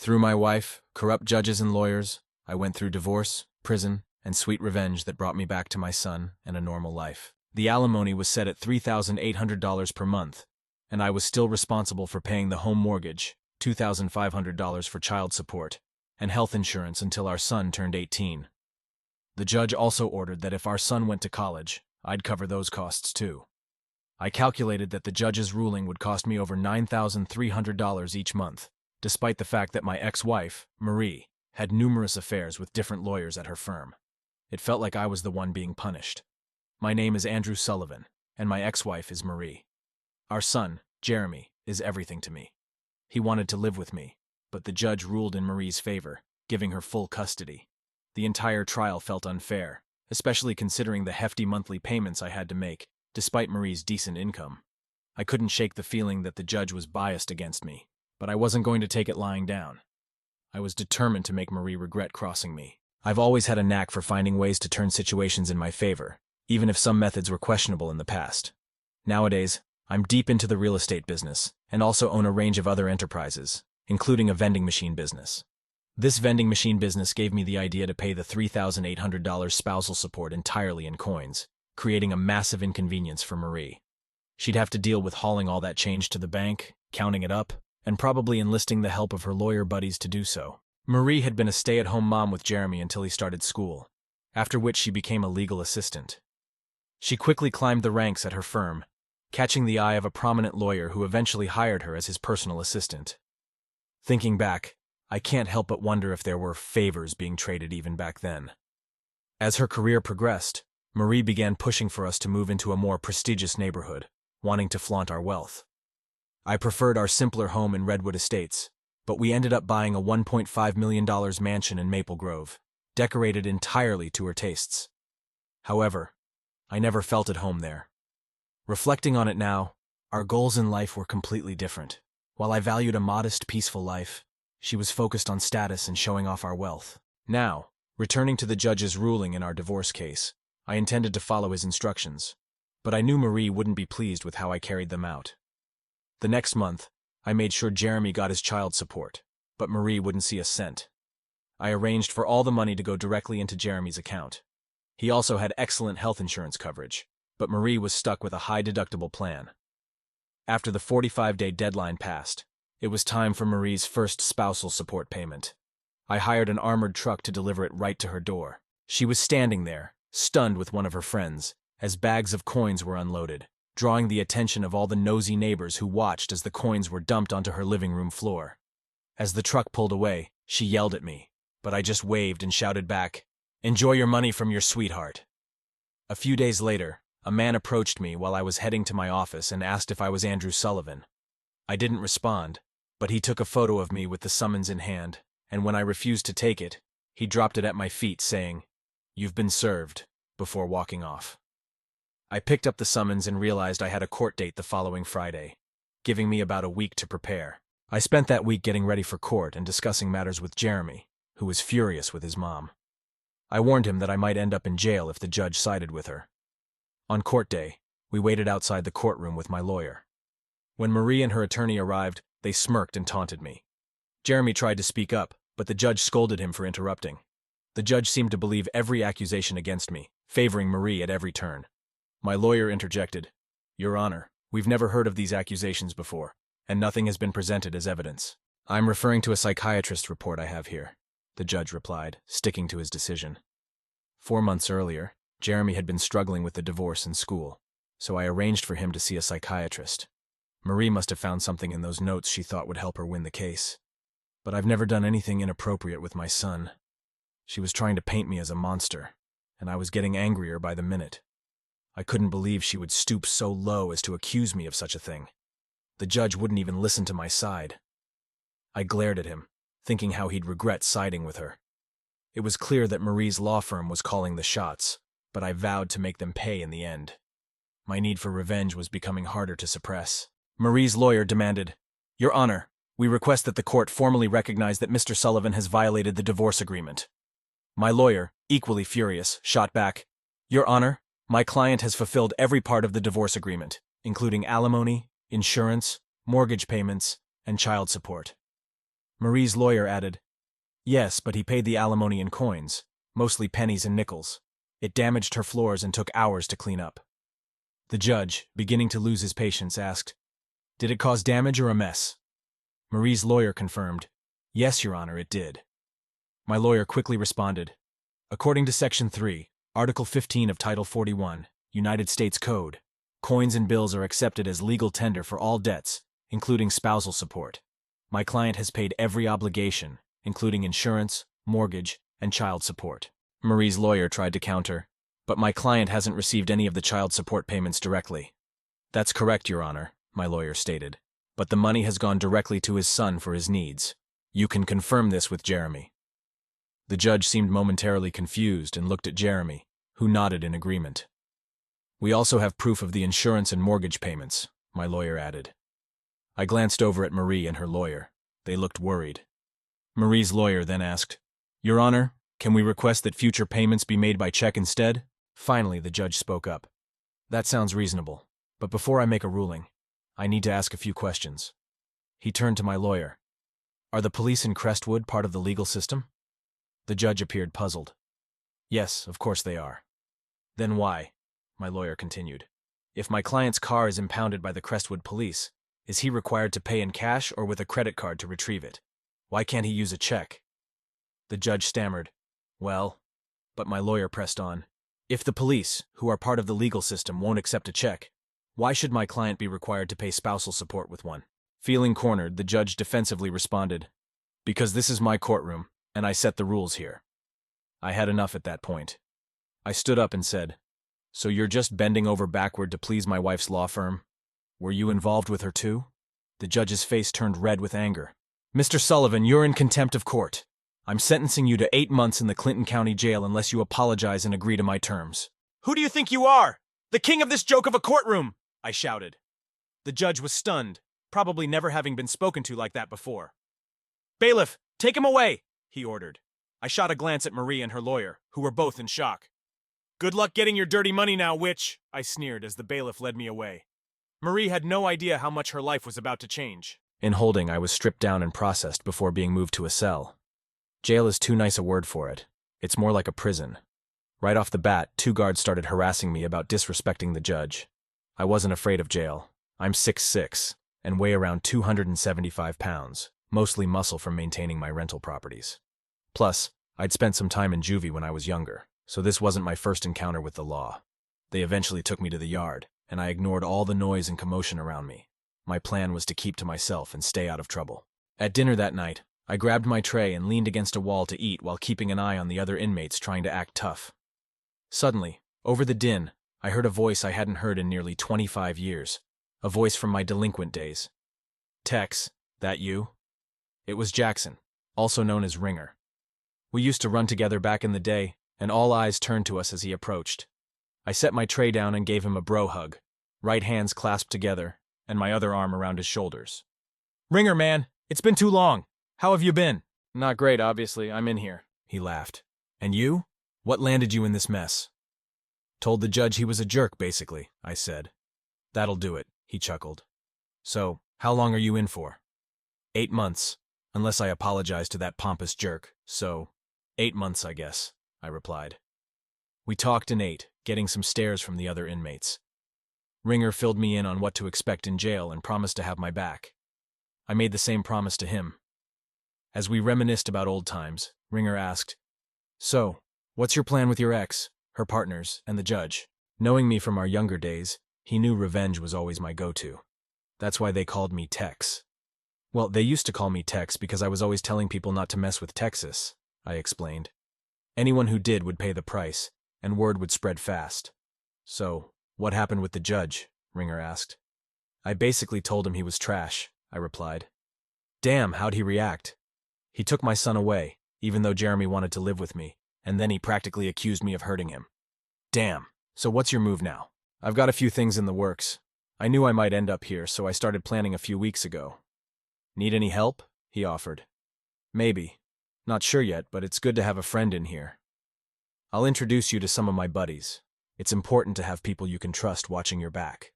Through my wife, corrupt judges and lawyers, I went through divorce, prison, and sweet revenge that brought me back to my son and a normal life. The alimony was set at $3,800 per month, and I was still responsible for paying the home mortgage, $2,500 for child support, and health insurance until our son turned 18. The judge also ordered that if our son went to college, I'd cover those costs too. I calculated that the judge's ruling would cost me over $9,300 each month, despite the fact that my ex-wife, Marie, had numerous affairs with different lawyers at her firm. It felt like I was the one being punished. My name is Andrew Sullivan, and my ex-wife is Marie. Our son, Jeremy, is everything to me. He wanted to live with me, but the judge ruled in Marie's favor, giving her full custody. The entire trial felt unfair, especially considering the hefty monthly payments I had to make, despite Marie's decent income. I couldn't shake the feeling that the judge was biased against me, but I wasn't going to take it lying down. I was determined to make Marie regret crossing me. I've always had a knack for finding ways to turn situations in my favor, even if some methods were questionable in the past. Nowadays, I'm deep into the real estate business and also own a range of other enterprises, including a vending machine business. This vending machine business gave me the idea to pay the $3,800 spousal support entirely in coins, creating a massive inconvenience for Marie. She'd have to deal with hauling all that change to the bank, counting it up, and probably enlisting the help of her lawyer buddies to do so. Marie had been a stay-at-home mom with Jeremy until he started school, after which she became a legal assistant. She quickly climbed the ranks at her firm, catching the eye of a prominent lawyer who eventually hired her as his personal assistant. Thinking back, I can't help but wonder if there were favors being traded even back then. As her career progressed, Marie began pushing for us to move into a more prestigious neighborhood, wanting to flaunt our wealth. I preferred our simpler home in Redwood Estates, but we ended up buying a $1.5 million mansion in Maple Grove, decorated entirely to her tastes. However, I never felt at home there. Reflecting on it now, our goals in life were completely different. While I valued a modest, peaceful life, she was focused on status and showing off our wealth. Now, returning to the judge's ruling in our divorce case, I intended to follow his instructions, but I knew Marie wouldn't be pleased with how I carried them out. The next month, I made sure Jeremy got his child support, but Marie wouldn't see a cent. I arranged for all the money to go directly into Jeremy's account. He also had excellent health insurance coverage, but Marie was stuck with a high-deductible plan. After the 45-day deadline passed, it was time for Marie's first spousal support payment. I hired an armored truck to deliver it right to her door. She was standing there, stunned with one of her friends, as bags of coins were unloaded, drawing the attention of all the nosy neighbors who watched as the coins were dumped onto her living room floor. As the truck pulled away, she yelled at me, but I just waved and shouted back, "Enjoy your money from your sweetheart." A few days later, a man approached me while I was heading to my office and asked if I was Andrew Sullivan. I didn't respond, but he took a photo of me with the summons in hand, and when I refused to take it, he dropped it at my feet saying, "You've been served," before walking off. I picked up the summons and realized I had a court date the following Friday, giving me about a week to prepare. I spent that week getting ready for court and discussing matters with Jeremy, who was furious with his mom. I warned him that I might end up in jail if the judge sided with her. On court day, we waited outside the courtroom with my lawyer. When Marie and her attorney arrived, they smirked and taunted me. Jeremy tried to speak up, but the judge scolded him for interrupting. The judge seemed to believe every accusation against me, favoring Marie at every turn. My lawyer interjected, "Your Honor, we've never heard of these accusations before, and nothing has been presented as evidence." "I'm referring to a psychiatrist report I have here," the judge replied, sticking to his decision. 4 months earlier, Jeremy had been struggling with the divorce in school, so I arranged for him to see a psychiatrist. Marie must have found something in those notes she thought would help her win the case. But I've never done anything inappropriate with my son. She was trying to paint me as a monster, and I was getting angrier by the minute. I couldn't believe she would stoop so low as to accuse me of such a thing. The judge wouldn't even listen to my side. I glared at him, thinking how he'd regret siding with her. It was clear that Marie's law firm was calling the shots, but I vowed to make them pay in the end. My need for revenge was becoming harder to suppress. Marie's lawyer demanded, "Your Honor, we request that the court formally recognize that Mr. Sullivan has violated the divorce agreement." My lawyer, equally furious, shot back, "Your Honor, my client has fulfilled every part of the divorce agreement, including alimony, insurance, mortgage payments, and child support." Marie's lawyer added, "Yes, but he paid the alimony in coins, mostly pennies and nickels. It damaged her floors and took hours to clean up." The judge, beginning to lose his patience, asked, "Did it cause damage or a mess?" Marie's lawyer confirmed, "Yes, Your Honor, it did." My lawyer quickly responded, "According to Section 3, Article 15 of Title 41, United States Code, coins and bills are accepted as legal tender for all debts, including spousal support. My client has paid every obligation, including insurance, mortgage, and child support." Marie's lawyer tried to counter, "But my client hasn't received any of the child support payments directly." "That's correct, Your Honor," my lawyer stated, "but the money has gone directly to his son for his needs. You can confirm this with Jeremy." The judge seemed momentarily confused and looked at Jeremy, who nodded in agreement. "We also have proof of the insurance and mortgage payments," my lawyer added. I glanced over at Marie and her lawyer. They looked worried. Marie's lawyer then asked, "Your Honor, can we request that future payments be made by check instead?" Finally, the judge spoke up. "That sounds reasonable, but before I make a ruling, I need to ask a few questions." He turned to my lawyer. "Are the police in Crestwood part of the legal system?" The judge appeared puzzled. "Yes, of course they are." "Then why?" my lawyer continued. "If my client's car is impounded by the Crestwood police, is he required to pay in cash or with a credit card to retrieve it? Why can't he use a check?" The judge stammered, "Well," but my lawyer pressed on, "if the police, who are part of the legal system, won't accept a check, why should my client be required to pay spousal support with one?" Feeling cornered, the judge defensively responded, "Because this is my courtroom, and I set the rules here." I had enough at that point. I stood up and said, "So you're just bending over backward to please my wife's law firm? Were you involved with her too?" The judge's face turned red with anger. "Mr. Sullivan, you're in contempt of court. I'm sentencing you to 8 months in the Clinton County Jail unless you apologize and agree to my terms." "Who do you think you are? The king of this joke of a courtroom!" I shouted. The judge was stunned, probably never having been spoken to like that before. "Bailiff, take him away," he ordered. I shot a glance at Marie and her lawyer, who were both in shock. "Good luck getting your dirty money now, witch," I sneered as the bailiff led me away. Marie had no idea how much her life was about to change. In holding, I was stripped down and processed before being moved to a cell. Jail is too nice a word for it. It's more like a prison. Right off the bat, 2 guards started harassing me about disrespecting the judge. I wasn't afraid of jail. I'm 6'6", and weigh around 275 pounds, mostly muscle from maintaining my rental properties. Plus, I'd spent some time in juvie when I was younger, so this wasn't my first encounter with the law. They eventually took me to the yard, and I ignored all the noise and commotion around me. My plan was to keep to myself and stay out of trouble. At dinner that night, I grabbed my tray and leaned against a wall to eat while keeping an eye on the other inmates trying to act tough. Suddenly, over the din, I heard a voice I hadn't heard in nearly 25 years, a voice from my delinquent days. "Tex, that you?" It was Jackson, also known as Ringer. We used to run together back in the day, and all eyes turned to us as he approached. I set my tray down and gave him a bro hug, right hands clasped together, and my other arm around his shoulders. "Ringer, man, it's been too long. How have you been?" "Not great, obviously. I'm in here," he laughed. "And you? What landed you in this mess?" "Told the judge he was a jerk, basically," I said. "That'll do it," he chuckled. "So, how long are you in for?" 8 months, unless I apologize to that pompous jerk, so 8 months, I guess," I replied. We talked and ate, getting some stares from the other inmates. Ringer filled me in on what to expect in jail and promised to have my back. I made the same promise to him. As we reminisced about old times, Ringer asked, "So, what's your plan with your ex, her partners, and the judge?" Knowing me from our younger days, he knew revenge was always my go-to. That's why they called me Tex. "Well, they used to call me Tex because I was always telling people not to mess with Texas," I explained. "Anyone who did would pay the price, and word would spread fast." "So, what happened with the judge?" Ringer asked. "I basically told him he was trash," I replied. "Damn, how'd he react?" "He took my son away, even though Jeremy wanted to live with me, and then he practically accused me of hurting him." "Damn. So what's your move now?" "I've got a few things in the works. I knew I might end up here, so I started planning a few weeks ago." "Need any help?" he offered. "Maybe. Not sure yet, but it's good to have a friend in here. I'll introduce you to some of my buddies. It's important to have people you can trust watching your back."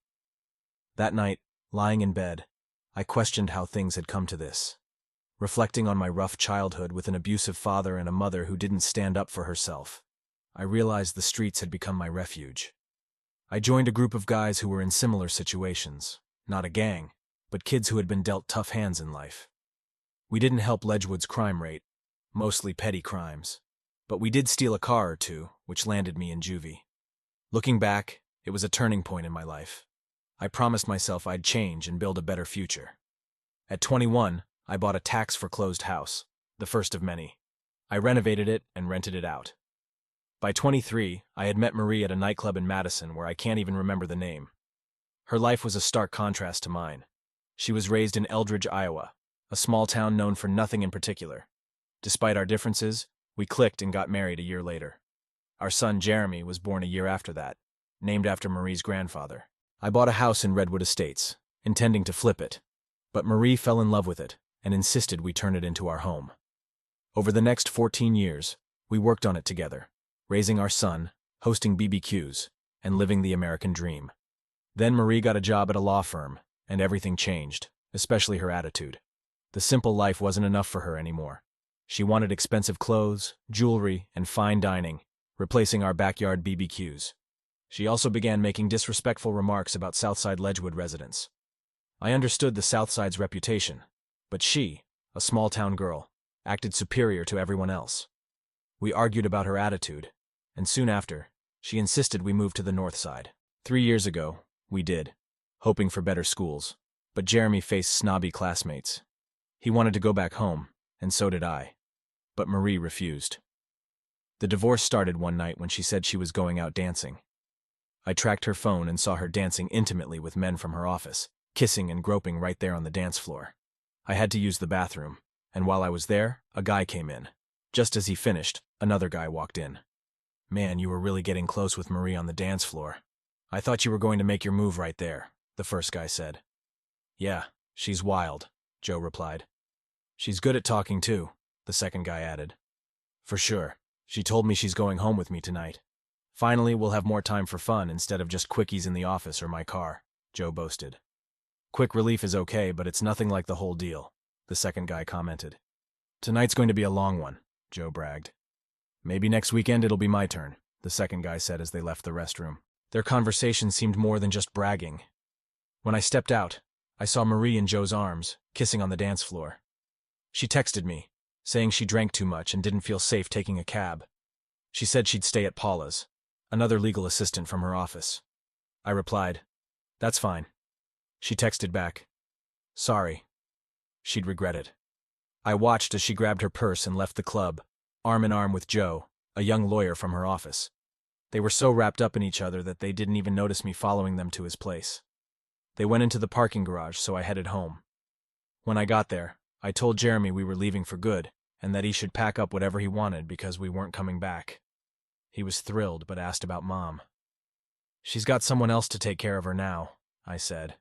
That night, lying in bed, I questioned how things had come to this. reflecting on my rough childhood with an abusive father and a mother who didn't stand up for herself. I realized the streets had become my refuge. I joined a group of guys who were in similar situations, not a gang, but kids who had been dealt tough hands in life. We didn't help Ledgewood's crime rate, mostly petty crimes, but we did steal a car or two, which landed me in juvie. Looking back, it was a turning point in my life. I promised myself I'd change and build a better future. At 21, I bought a tax-foreclosed house, the first of many. I renovated it and rented it out. By 23, I had met Marie at a nightclub in Madison where I can't even remember the name. Her life was a stark contrast to mine. She was raised in Eldridge, Iowa, a small town known for nothing in particular. Despite our differences, we clicked and got married a year later. Our son Jeremy was born a year after that, named after Marie's grandfather. I bought a house in Redwood Estates, intending to flip it, but Marie fell in love with it and insisted we turn it into our home. Over the next 14 years, we worked on it together, raising our son, hosting BBQs, and living the American dream. Then Marie got a job at a law firm, and everything changed, especially her attitude. The simple life wasn't enough for her anymore. She wanted expensive clothes, jewelry, and fine dining, replacing our backyard BBQs. She also began making disrespectful remarks about Southside Ledgewood residents. I understood the Southside's reputation, but she, a small-town girl, acted superior to everyone else. We argued about her attitude, and soon after, she insisted we move to the North Side. 3 years ago, we did, hoping for better schools, but Jeremy faced snobby classmates. He wanted to go back home, and so did I, but Marie refused. The divorce started one night when she said she was going out dancing. I tracked her phone and saw her dancing intimately with men from her office, kissing and groping right there on the dance floor. I had to use the bathroom, and while I was there, a guy came in. Just as he finished, another guy walked in. "Man, you were really getting close with Marie on the dance floor. I thought you were going to make your move right there," the first guy said. "Yeah, she's wild," Joe replied. "She's good at talking too," the second guy added. "For sure. She told me she's going home with me tonight. Finally, we'll have more time for fun instead of just quickies in the office or my car," Joe boasted. "Quick relief is okay, but it's nothing like the whole deal," the second guy commented. "Tonight's going to be a long one," Joe bragged. "Maybe next weekend it'll be my turn," the second guy said as they left the restroom. Their conversation seemed more than just bragging. When I stepped out, I saw Marie in Joe's arms, kissing on the dance floor. She texted me, saying she drank too much and didn't feel safe taking a cab. She said she'd stay at Paula's, another legal assistant from her office. I replied, "That's fine." She texted back, "Sorry." She'd regret it. I watched as she grabbed her purse and left the club, arm in arm with Joe, a young lawyer from her office. They were so wrapped up in each other that they didn't even notice me following them to his place. They went into the parking garage, so I headed home. When I got there, I told Jeremy we were leaving for good, and that he should pack up whatever he wanted because we weren't coming back. He was thrilled, but asked about Mom. "She's got someone else to take care of her now," I said,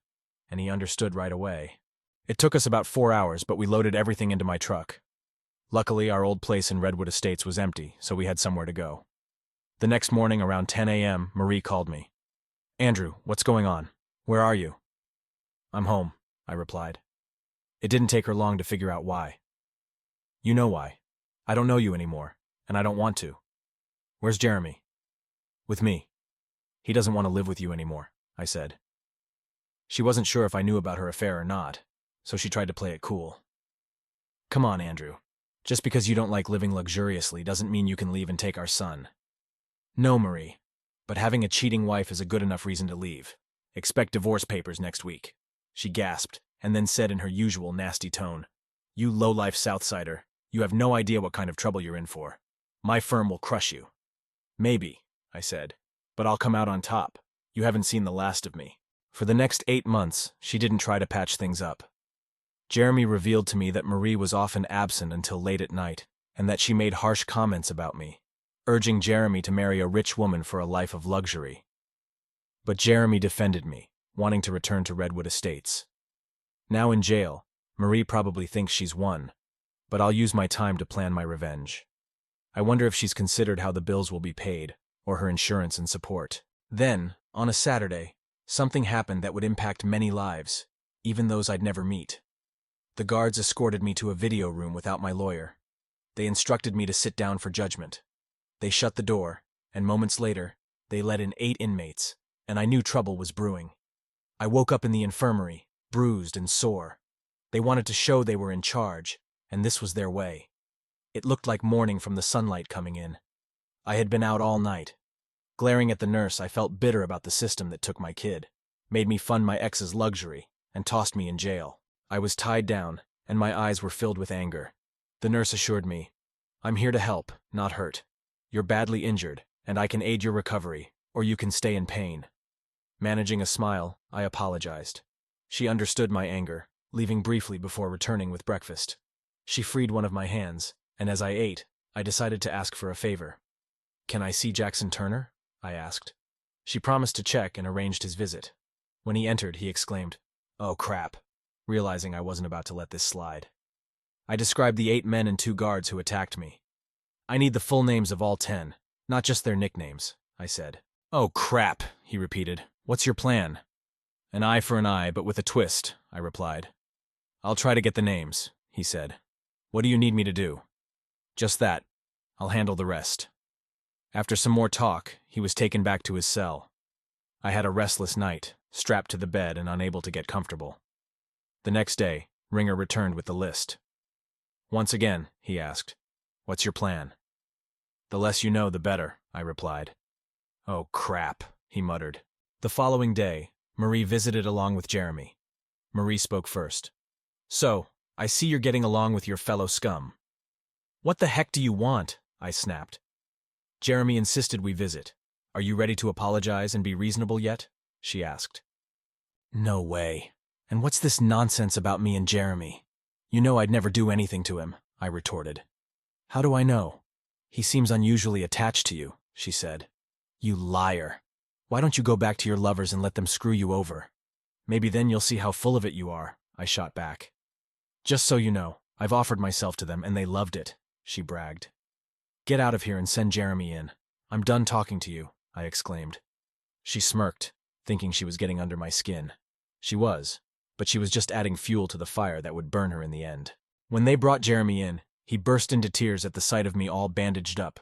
and he understood right away. It took us about 4 hours, but we loaded everything into my truck. Luckily, our old place in Redwood Estates was empty, so we had somewhere to go. The next morning, around 10 a.m., Marie called me. "Andrew, what's going on? Where are you?" "I'm home," I replied. It didn't take her long to figure out why. "You know why. I don't know you anymore, and I don't want to." "Where's Jeremy?" "With me." "He doesn't want to live with you anymore," I said. She wasn't sure if I knew about her affair or not, so she tried to play it cool. "Come on, Andrew. Just because you don't like living luxuriously doesn't mean you can leave and take our son." "No, Marie, but having a cheating wife is a good enough reason to leave. Expect divorce papers next week," she gasped, and then said in her usual nasty tone, "You low-life Southsider, you have no idea what kind of trouble you're in for. My firm will crush you." "Maybe," I said, "but I'll come out on top. You haven't seen the last of me." For the next 8 months, she didn't try to patch things up. Jeremy revealed to me that Marie was often absent until late at night, and that she made harsh comments about me, urging Jeremy to marry a rich woman for a life of luxury. But Jeremy defended me, wanting to return to Redwood Estates. Now in jail, Marie probably thinks she's won, but I'll use my time to plan my revenge. I wonder if she's considered how the bills will be paid, or her insurance and support. Then, on a Saturday, something happened that would impact many lives, even those I'd never meet. The guards escorted me to a video room without my lawyer. They instructed me to sit down for judgment. They shut the door, and moments later, they let in 8 inmates, and I knew trouble was brewing. I woke up in the infirmary, bruised and sore. They wanted to show they were in charge, and this was their way. It looked like morning from the sunlight coming in. I had been out all night. Glaring at the nurse, I felt bitter about the system that took my kid, made me fund my ex's luxury, and tossed me in jail. I was tied down, and my eyes were filled with anger. The nurse assured me, "I'm here to help, not hurt. You're badly injured, and I can aid your recovery, or you can stay in pain." Managing a smile, I apologized. She understood my anger, leaving briefly before returning with breakfast. She freed one of my hands, and as I ate, I decided to ask for a favor. "Can I see Jackson Turner?" I asked. She promised to check and arranged his visit. When he entered, he exclaimed, "Oh crap," realizing I wasn't about to let this slide. I described the 8 men and 2 guards who attacked me. "I need the full names of all 10, not just their nicknames," I said. "Oh crap," he repeated. "What's your plan?" "An eye for an eye, but with a twist," I replied. "I'll try to get the names," he said. "What do you need me to do?" "Just that. I'll handle the rest." After some more talk, he was taken back to his cell. I had a restless night, strapped to the bed and unable to get comfortable. The next day, Ringer returned with the list. Once again, he asked, "What's your plan?" "The less you know, the better," I replied. "Oh crap," he muttered. The following day, Marie visited along with Jeremy. Marie spoke first. "So, I see you're getting along with your fellow scum." "What the heck do you want?" I snapped. "Jeremy insisted we visit. Are you ready to apologize and be reasonable yet?" she asked. "No way. And what's this nonsense about me and Jeremy? You know I'd never do anything to him," I retorted. "How do I know? He seems unusually attached to you," she said. "You liar. Why don't you go back to your lovers and let them screw you over? Maybe then you'll see how full of it you are," I shot back. "Just so you know, I've offered myself to them and they loved it," she bragged. "Get out of here and send Jeremy in. I'm done talking to you," I exclaimed. She smirked, thinking she was getting under my skin. She was, but she was just adding fuel to the fire that would burn her in the end. When they brought Jeremy in, he burst into tears at the sight of me all bandaged up.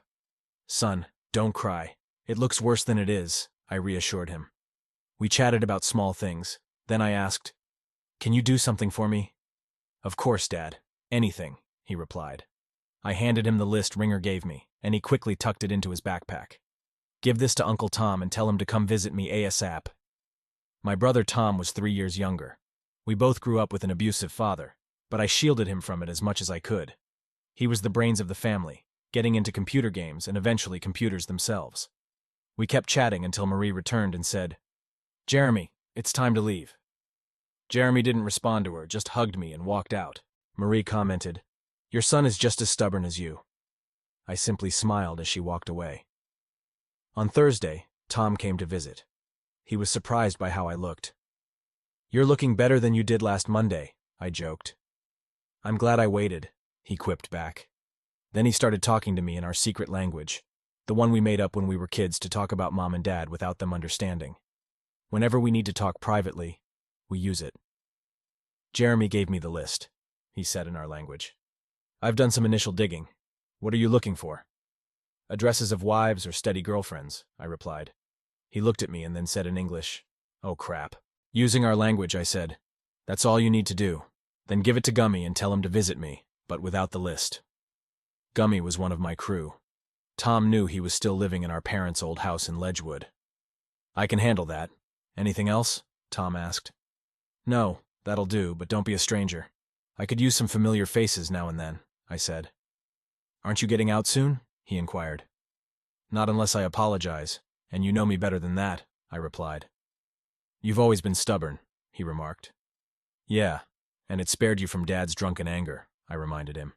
"Son, don't cry. It looks worse than it is," I reassured him. We chatted about small things. Then I asked, "Can you do something for me?" "Of course, Dad. Anything," he replied. I handed him the list Ringer gave me, and he quickly tucked it into his backpack. "Give this to Uncle Tom and tell him to come visit me ASAP." My brother Tom was 3 years younger. We both grew up with an abusive father, but I shielded him from it as much as I could. He was the brains of the family, getting into computer games and eventually computers themselves. We kept chatting until Marie returned and said, "Jeremy, it's time to leave." Jeremy didn't respond to her, just hugged me and walked out. Marie commented, "Your son is just as stubborn as you." I simply smiled as she walked away. On Thursday, Tom came to visit. He was surprised by how I looked. "You're looking better than you did last Monday," I joked. "I'm glad I waited," he quipped back. Then he started talking to me in our secret language, the one we made up when we were kids to talk about Mom and Dad without them understanding. Whenever we need to talk privately, we use it. "Jeremy gave me the list," he said in our language. "I've done some initial digging. What are you looking for?" "Addresses of wives or steady girlfriends," I replied. He looked at me and then said in English, "Oh crap." Using our language, I said, "That's all you need to do. Then give it to Gummy and tell him to visit me, but without the list." Gummy was one of my crew. Tom knew he was still living in our parents' old house in Ledgewood. "I can handle that. Anything else?" Tom asked. "No, that'll do, but don't be a stranger. I could use some familiar faces now and then," I said. "Aren't you getting out soon?" he inquired. "Not unless I apologize, and you know me better than that," I replied. "You've always been stubborn," he remarked. "Yeah, and it spared you from Dad's drunken anger," I reminded him.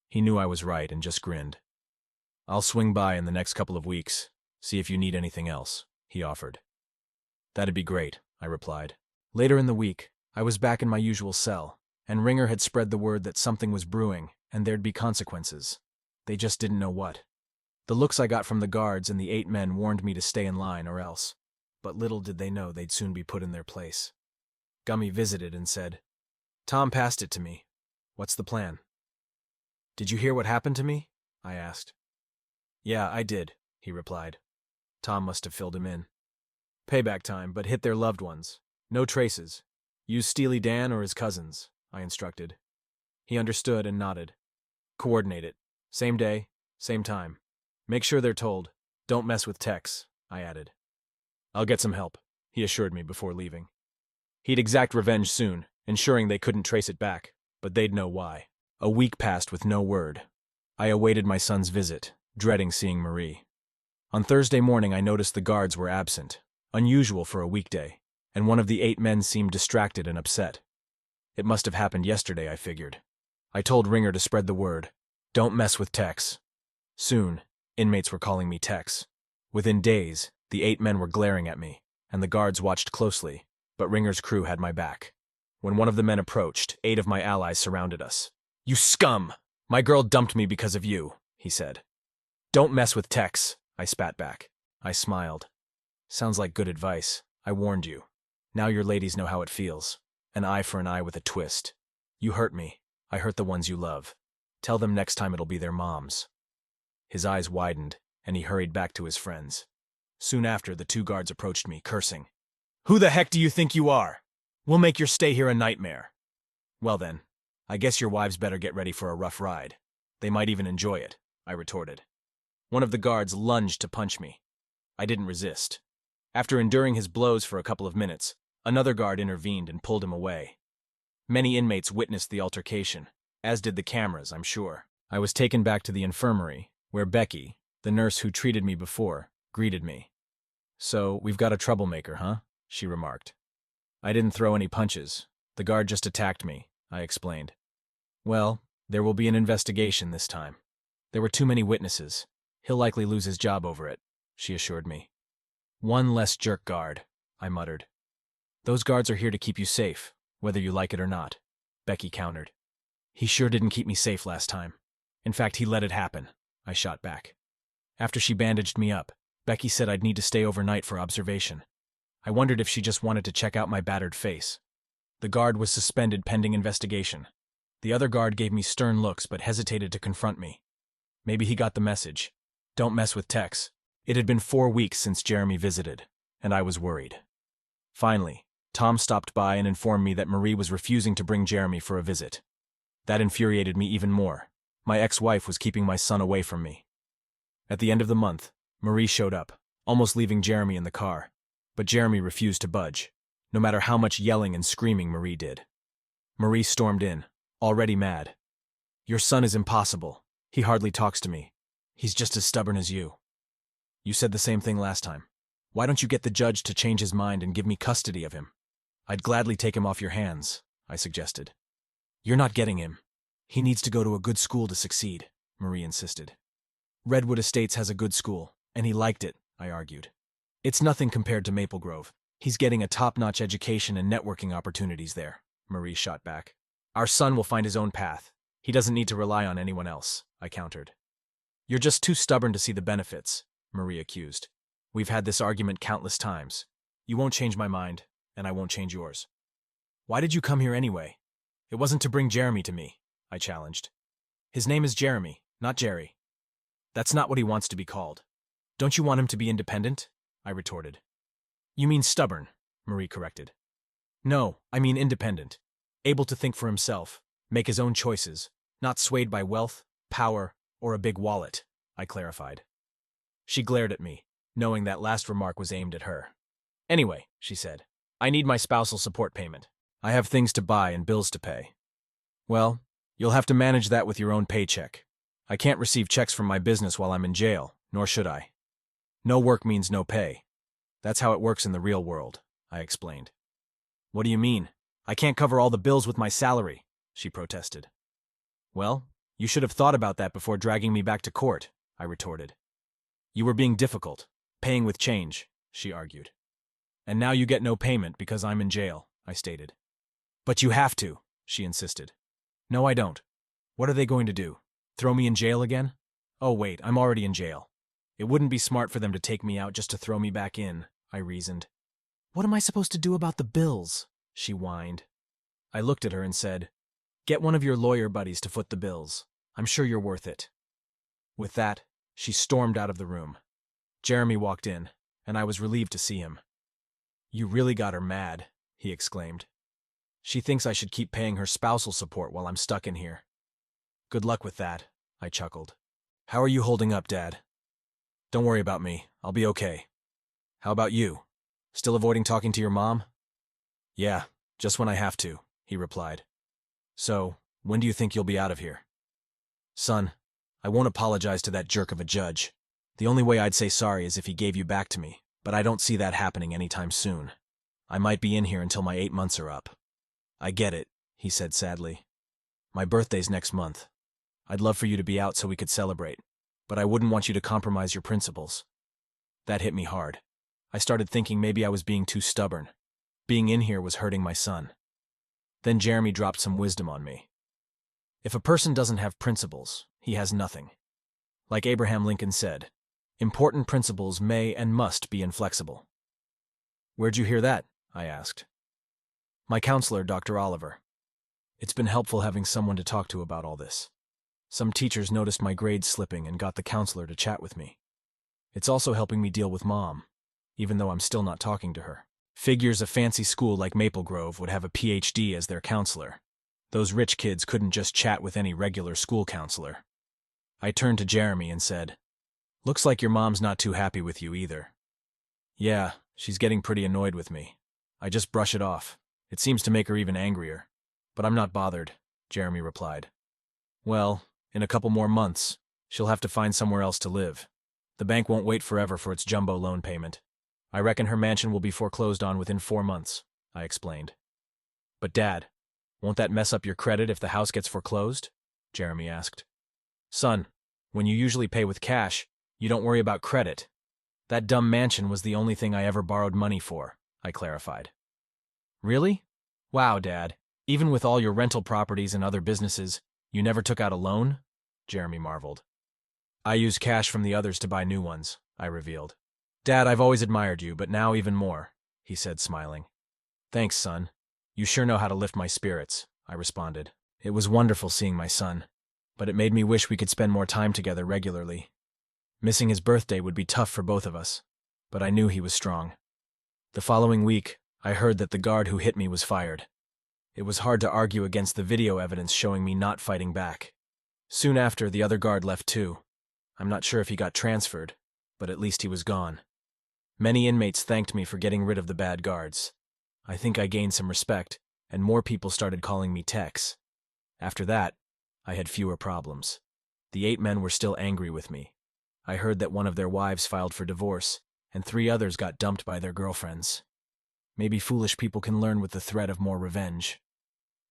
He knew I was right and just grinned. "I'll swing by in the next couple of weeks, see if you need anything else," he offered. "That'd be great," I replied. Later in the week, I was back in my usual cell, and Ringer had spread the word that something was brewing and there'd be consequences. They just didn't know what. The looks I got from the guards and the 8 men warned me to stay in line or else, but little did they know they'd soon be put in their place. Gummy visited and said, "Tom passed it to me. What's the plan? Did you hear what happened to me? I asked. Yeah, I did, he replied. Tom must have filled him in. Payback time, but hit their loved ones. No traces. Use Steely Dan or his cousins, I instructed. He understood and nodded. Coordinate it. Same day, same time. Make sure they're told. Don't mess with Tex, I added. I'll get some help, he assured me before leaving. He'd exact revenge soon, ensuring they couldn't trace it back, but they'd know why. A week passed with no word. I awaited my son's visit, dreading seeing Marie. On Thursday morning, I noticed the guards were absent, unusual for a weekday, and one of the 8 men seemed distracted and upset. It must have happened yesterday, I figured. I told Ringer to spread the word. Don't mess with Tex. Soon, inmates were calling me Tex. Within days, the 8 men were glaring at me, and the guards watched closely, but Ringer's crew had my back. When one of the men approached, 8 of my allies surrounded us. You scum! My girl dumped me because of you, he said. Don't mess with Tex, I spat back. I smiled. Sounds like good advice. I warned you. Now your ladies know how it feels. An eye for an eye with a twist. You hurt me. I hurt the ones you love. Tell them next time it'll be their moms. His eyes widened, and he hurried back to his friends. Soon after, the 2 guards approached me, cursing. Who the heck do you think you are? We'll make your stay here a nightmare. Well then, I guess your wives better get ready for a rough ride. They might even enjoy it, I retorted. One of the guards lunged to punch me. I didn't resist. After enduring his blows for a couple of minutes, another guard intervened and pulled him away. Many inmates witnessed the altercation, as did the cameras, I'm sure. I was taken back to the infirmary, where Becky, the nurse who treated me before, greeted me. So, we've got a troublemaker, huh? She remarked. I didn't throw any punches. The guard just attacked me, I explained. Well, there will be an investigation this time. There were too many witnesses. He'll likely lose his job over it, she assured me. One less jerk guard, I muttered. Those guards are here to keep you safe, whether you like it or not, Becky countered. He sure didn't keep me safe last time. In fact, he let it happen, I shot back. After she bandaged me up, Becky said I'd need to stay overnight for observation. I wondered if she just wanted to check out my battered face. The guard was suspended pending investigation. The other guard gave me stern looks but hesitated to confront me. Maybe he got the message. Don't mess with Tex. It had been 4 weeks since Jeremy visited, and I was worried. Finally, Tom stopped by and informed me that Marie was refusing to bring Jeremy for a visit. That infuriated me even more. My ex-wife was keeping my son away from me. At the end of the month, Marie showed up, almost leaving Jeremy in the car. But Jeremy refused to budge, no matter how much yelling and screaming Marie did. Marie stormed in, already mad. Your son is impossible. He hardly talks to me. He's just as stubborn as you. You said the same thing last time. Why don't you get the judge to change his mind and give me custody of him? I'd gladly take him off your hands, I suggested. You're not getting him. He needs to go to a good school to succeed, Marie insisted. Redwood Estates has a good school, and he liked it, I argued. It's nothing compared to Maple Grove. He's getting a top-notch education and networking opportunities there, Marie shot back. Our son will find his own path. He doesn't need to rely on anyone else, I countered. You're just too stubborn to see the benefits, Marie accused. We've had this argument countless times. You won't change my mind, and I won't change yours. Why did you come here anyway? It wasn't to bring Jeremy to me, I challenged. His name is Jeremy, not Jerry. That's not what he wants to be called. Don't you want him to be independent? I retorted. You mean stubborn, Marie corrected. No, I mean independent. Able to think for himself, make his own choices, not swayed by wealth, power, or a big wallet, I clarified. She glared at me, knowing that last remark was aimed at her. Anyway, she said, I need my spousal support payment. I have things to buy and bills to pay. Well, you'll have to manage that with your own paycheck. I can't receive checks from my business while I'm in jail, nor should I. No work means no pay. That's how it works in the real world, I explained. What do you mean? I can't cover all the bills with my salary, she protested. Well, you should have thought about that before dragging me back to court, I retorted. You were being difficult, paying with change, she argued. And now you get no payment because I'm in jail, I stated. But you have to, she insisted. No, I don't. What are they going to do? Throw me in jail again? Oh, wait, I'm already in jail. It wouldn't be smart for them to take me out just to throw me back in, I reasoned. What am I supposed to do about the bills? She whined. I looked at her and said, Get one of your lawyer buddies to foot the bills. I'm sure you're worth it." With that, she stormed out of the room. Jeremy walked in, and I was relieved to see him. "You really got her mad," he exclaimed. "She thinks I should keep paying her spousal support while I'm stuck in here." "Good luck with that," I chuckled. "How are you holding up, Dad?" "Don't worry about me. I'll be okay. How about you? Still avoiding talking to your mom?" "Yeah, just when I have to," he replied. "So, when do you think you'll be out of here?" "Son, I won't apologize to that jerk of a judge. The only way I'd say sorry is if he gave you back to me, but I don't see that happening anytime soon. I might be in here until my 8 months are up." "I get it," he said sadly. "My birthday's next month. I'd love for you to be out so we could celebrate, but I wouldn't want you to compromise your principles." That hit me hard. I started thinking maybe I was being too stubborn. Being in here was hurting my son. Then Jeremy dropped some wisdom on me. If a person doesn't have principles, he has nothing. Like Abraham Lincoln said, important principles may and must be inflexible. "Where'd you hear that?" I asked. "My counselor, Dr. Oliver. It's been helpful having someone to talk to about all this. Some teachers noticed my grades slipping and got the counselor to chat with me. It's also helping me deal with Mom, even though I'm still not talking to her. Figures a fancy school like Maple Grove would have a PhD as their counselor. Those rich kids couldn't just chat with any regular school counselor." I turned to Jeremy and said, "Looks like your mom's not too happy with you either." "Yeah, she's getting pretty annoyed with me. I just brush it off. It seems to make her even angrier. But I'm not bothered," Jeremy replied. "Well, in a couple more months, she'll have to find somewhere else to live. The bank won't wait forever for its jumbo loan payment. I reckon her mansion will be foreclosed on within 4 months, I explained. "But Dad, won't that mess up your credit if the house gets foreclosed?" Jeremy asked. "Son, when you usually pay with cash, you don't worry about credit. That dumb mansion was the only thing I ever borrowed money for," I clarified. "Really? Wow, Dad. Even with all your rental properties and other businesses, you never took out a loan?" Jeremy marveled. "I use cash from the others to buy new ones," I revealed. "Dad, I've always admired you, but now even more," he said, smiling. "Thanks, son. You sure know how to lift my spirits," I responded. It was wonderful seeing my son, but it made me wish we could spend more time together regularly. Missing his birthday would be tough for both of us, but I knew he was strong. The following week, I heard that the guard who hit me was fired. It was hard to argue against the video evidence showing me not fighting back. Soon after, the other guard left too. I'm not sure if he got transferred, but at least he was gone. Many inmates thanked me for getting rid of the bad guards. I think I gained some respect, and more people started calling me Tex. After that, I had fewer problems. The 8 men were still angry with me. I heard that one of their wives filed for divorce, and 3 others got dumped by their girlfriends. Maybe foolish people can learn with the threat of more revenge.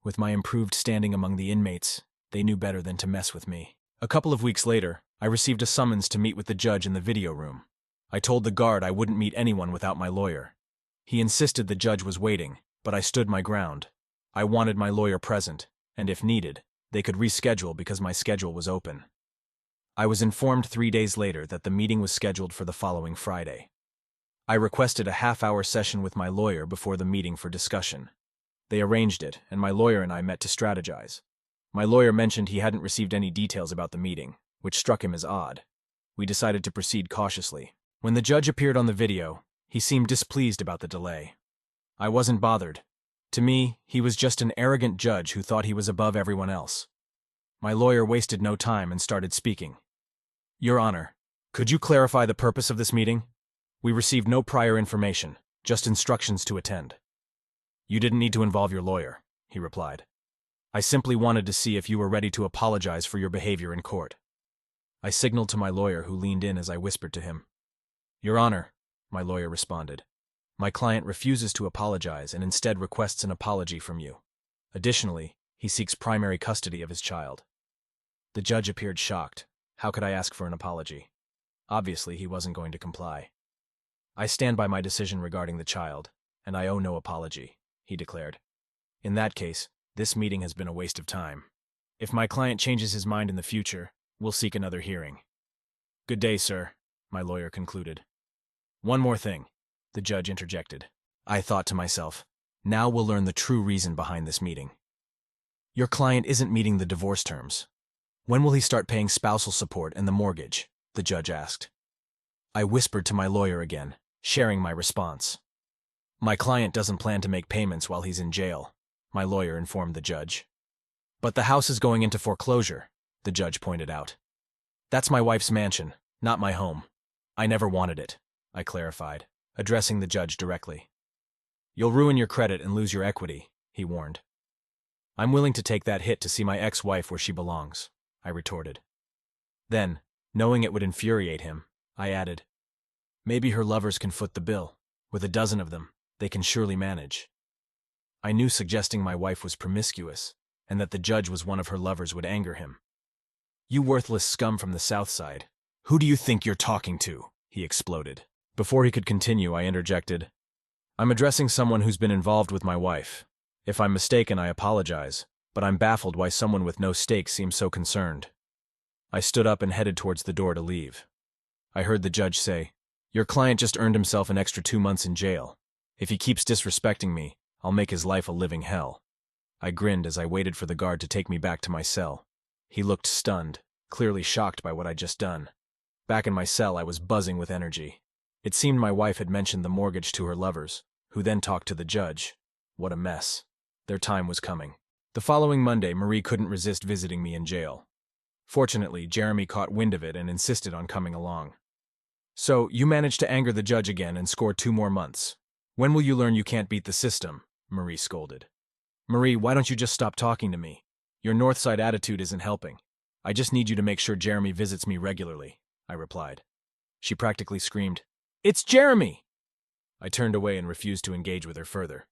With my improved standing among the inmates, they knew better than to mess with me. A couple of weeks later, I received a summons to meet with the judge in the video room. I told the guard I wouldn't meet anyone without my lawyer. He insisted the judge was waiting, but I stood my ground. I wanted my lawyer present, and if needed, they could reschedule because my schedule was open. I was informed 3 days later that the meeting was scheduled for the following Friday. I requested a half-hour session with my lawyer before the meeting for discussion. They arranged it, and my lawyer and I met to strategize. My lawyer mentioned he hadn't received any details about the meeting, which struck him as odd. We decided to proceed cautiously. When the judge appeared on the video, he seemed displeased about the delay. I wasn't bothered. To me, he was just an arrogant judge who thought he was above everyone else. My lawyer wasted no time and started speaking. "Your Honor, could you clarify the purpose of this meeting? We received no prior information, just instructions to attend." "You didn't need to involve your lawyer," he replied. "I simply wanted to see if you were ready to apologize for your behavior in court." I signaled to my lawyer, who leaned in as I whispered to him. "Your Honor," my lawyer responded, "my client refuses to apologize and instead requests an apology from you. Additionally, he seeks primary custody of his child." The judge appeared shocked. How could I ask for an apology? Obviously, he wasn't going to comply. "I stand by my decision regarding the child, and I owe no apology," he declared. "In that case, this meeting has been a waste of time. If my client changes his mind in the future, we'll seek another hearing." "Good day, sir," my lawyer concluded. "One more thing," the judge interjected. I thought to myself, now we'll learn the true reason behind this meeting. Your client isn't meeting the divorce terms. When will he start paying spousal support and the mortgage? The judge asked. I whispered to my lawyer again, sharing my response. My client doesn't plan to make payments while he's in jail, my lawyer informed the judge. But the house is going into foreclosure, the judge pointed out. That's my wife's mansion, not my home. I never wanted it, I clarified, addressing the judge directly. You'll ruin your credit and lose your equity, he warned. I'm willing to take that hit to see my ex-wife where she belongs, I retorted. Then, knowing it would infuriate him, I added, maybe her lovers can foot the bill. With a dozen of them, they can surely manage. I knew suggesting my wife was promiscuous, and that the judge was one of her lovers would anger him. You worthless scum from the South Side. Who do you think you're talking to? He exploded. Before he could continue, I interjected, I'm addressing someone who's been involved with my wife. If I'm mistaken, I apologize, but I'm baffled why someone with no stakes seems so concerned. I stood up and headed towards the door to leave. I heard the judge say, Your client just earned himself an extra 2 months in jail. If he keeps disrespecting me, I'll make his life a living hell. I grinned as I waited for the guard to take me back to my cell. He looked stunned, clearly shocked by what I'd just done. Back in my cell, I was buzzing with energy. It seemed my wife had mentioned the mortgage to her lovers, who then talked to the judge. What a mess. Their time was coming. The following Monday, Marie couldn't resist visiting me in jail. Fortunately, Jeremy caught wind of it and insisted on coming along. So, you managed to anger the judge again and score 2 more months. When will you learn you can't beat the system? Marie scolded. Marie, why don't you just stop talking to me? Your Northside attitude isn't helping. I just need you to make sure Jeremy visits me regularly, I replied. She practically screamed, It's Jeremy! I turned away and refused to engage with her further.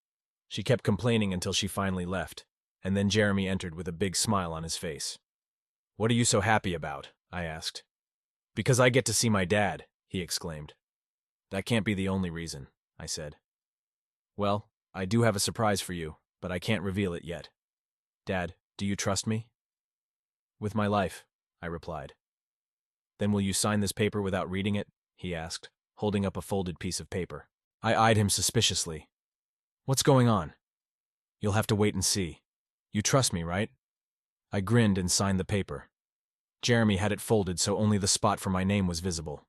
She kept complaining until she finally left, and then Jeremy entered with a big smile on his face. What are you so happy about? I asked. Because I get to see my dad, he exclaimed. That can't be the only reason, I said. Well, I do have a surprise for you, but I can't reveal it yet. Dad, do you trust me? With my life, I replied. Then will you sign this paper without reading it? He asked, holding up a folded piece of paper. I eyed him suspiciously. What's going on? You'll have to wait and see. You trust me, right? I grinned and signed the paper. Jeremy had it folded so only the spot for my name was visible.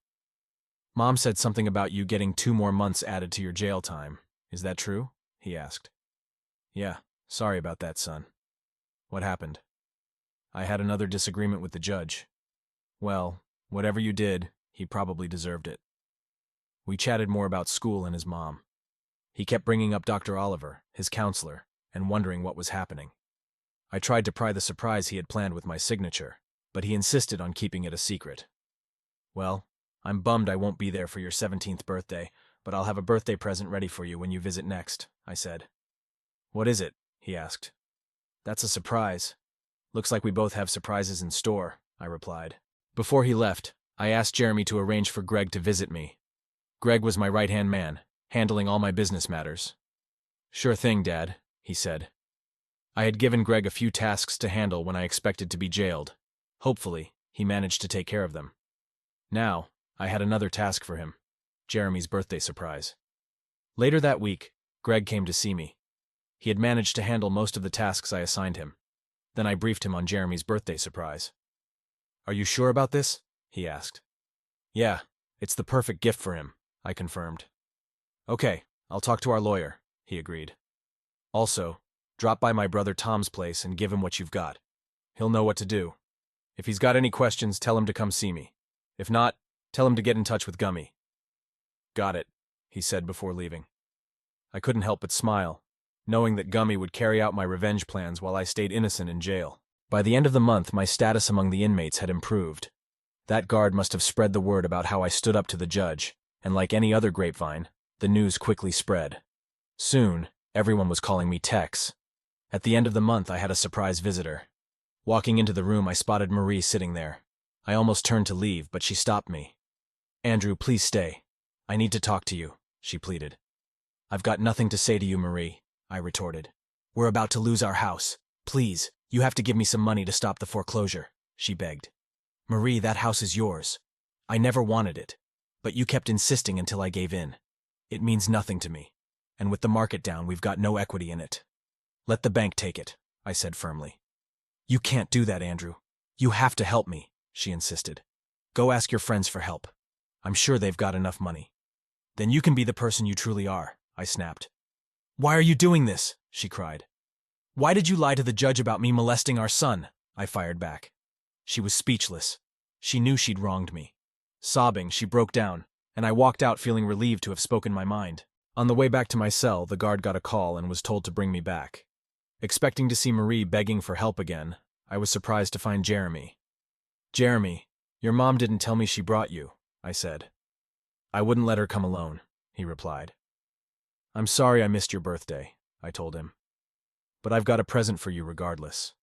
Mom said something about you getting 2 more months added to your jail time. Is that true? He asked. Yeah, sorry about that, son. What happened? I had another disagreement with the judge. Well, whatever you did, he probably deserved it. We chatted more about school and his mom. He kept bringing up Dr. Oliver, his counselor, and wondering what was happening. I tried to pry the surprise he had planned with my signature, but he insisted on keeping it a secret. Well, I'm bummed I won't be there for your 17th birthday, but I'll have a birthday present ready for you when you visit next, I said. What is it? He asked. That's a surprise. Looks like we both have surprises in store, I replied. Before he left, I asked Jeremy to arrange for Greg to visit me. Greg was my right-hand man, handling all my business matters. Sure thing, Dad, he said. I had given Greg a few tasks to handle when I expected to be jailed. Hopefully, he managed to take care of them. Now, I had another task for him, Jeremy's birthday surprise. Later that week, Greg came to see me. He had managed to handle most of the tasks I assigned him. Then I briefed him on Jeremy's birthday surprise. Are you sure about this? He asked. Yeah, it's the perfect gift for him, I confirmed. Okay, I'll talk to our lawyer, he agreed. Also, drop by my brother Tom's place and give him what you've got. He'll know what to do. If he's got any questions, tell him to come see me. If not, tell him to get in touch with Gummy. Got it, he said before leaving. I couldn't help but smile, knowing that Gummy would carry out my revenge plans while I stayed innocent in jail. By the end of the month, my status among the inmates had improved. That guard must have spread the word about how I stood up to the judge, and like any other grapevine, the news quickly spread. Soon, everyone was calling me Tex. At the end of the month, I had a surprise visitor. Walking into the room, I spotted Marie sitting there. I almost turned to leave, but she stopped me. Andrew, please stay. I need to talk to you, she pleaded. I've got nothing to say to you, Marie, I retorted. We're about to lose our house. Please, you have to give me some money to stop the foreclosure, she begged. Marie, that house is yours. I never wanted it, but you kept insisting until I gave in. It means nothing to me, and with the market down, we've got no equity in it. Let the bank take it, I said firmly. You can't do that, Andrew. You have to help me, she insisted. Go ask your friends for help. I'm sure they've got enough money. Then you can be the person you truly are, I snapped. Why are you doing this? She cried. Why did you lie to the judge about me molesting our son? I fired back. She was speechless. She knew she'd wronged me. Sobbing, she broke down, and I walked out feeling relieved to have spoken my mind. On the way back to my cell, the guard got a call and was told to bring me back. Expecting to see Marie begging for help again, I was surprised to find Jeremy. Jeremy, your mom didn't tell me she brought you, I said. I wouldn't let her come alone, he replied. I'm sorry I missed your birthday, I told him. But I've got a present for you regardless.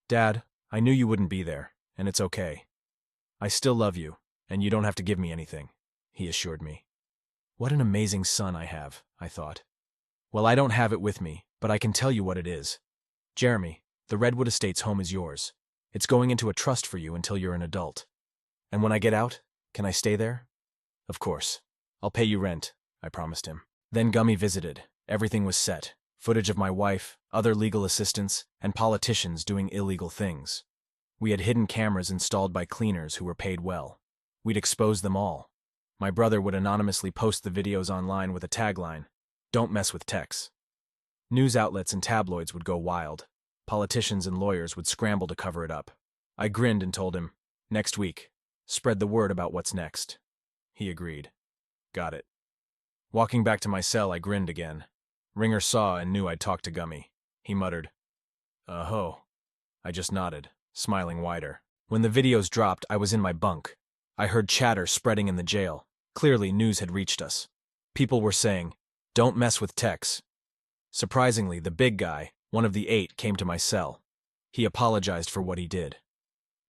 Dad, I knew you wouldn't be there, and it's okay. I still love you, and you don't have to give me anything, he assured me. What an amazing son I have, I thought. Well, I don't have it with me, but I can tell you what it is. Jeremy, the Redwood Estates home is yours. It's going into a trust for you until you're an adult. And when I get out, can I stay there? Of course. I'll pay you rent, I promised him. Then Gummy visited. Everything was set. Footage of my wife, other legal assistants, and politicians doing illegal things. We had hidden cameras installed by cleaners who were paid well. We'd expose them all. My brother would anonymously post the videos online with a tagline, "Don't mess with techs." News outlets and tabloids would go wild. Politicians and lawyers would scramble to cover it up. I grinned and told him, "Next week. Spread the word about what's next." He agreed. Got it. Walking back to my cell, I grinned again. Ringer saw and knew I'd talked to Gummy. He muttered, "Oh." I just nodded, smiling wider. When the videos dropped, I was in my bunk. I heard chatter spreading in the jail. Clearly, news had reached us. People were saying, "Don't mess with techs." Surprisingly, the big guy, one of the 8, came to my cell. He apologized for what he did.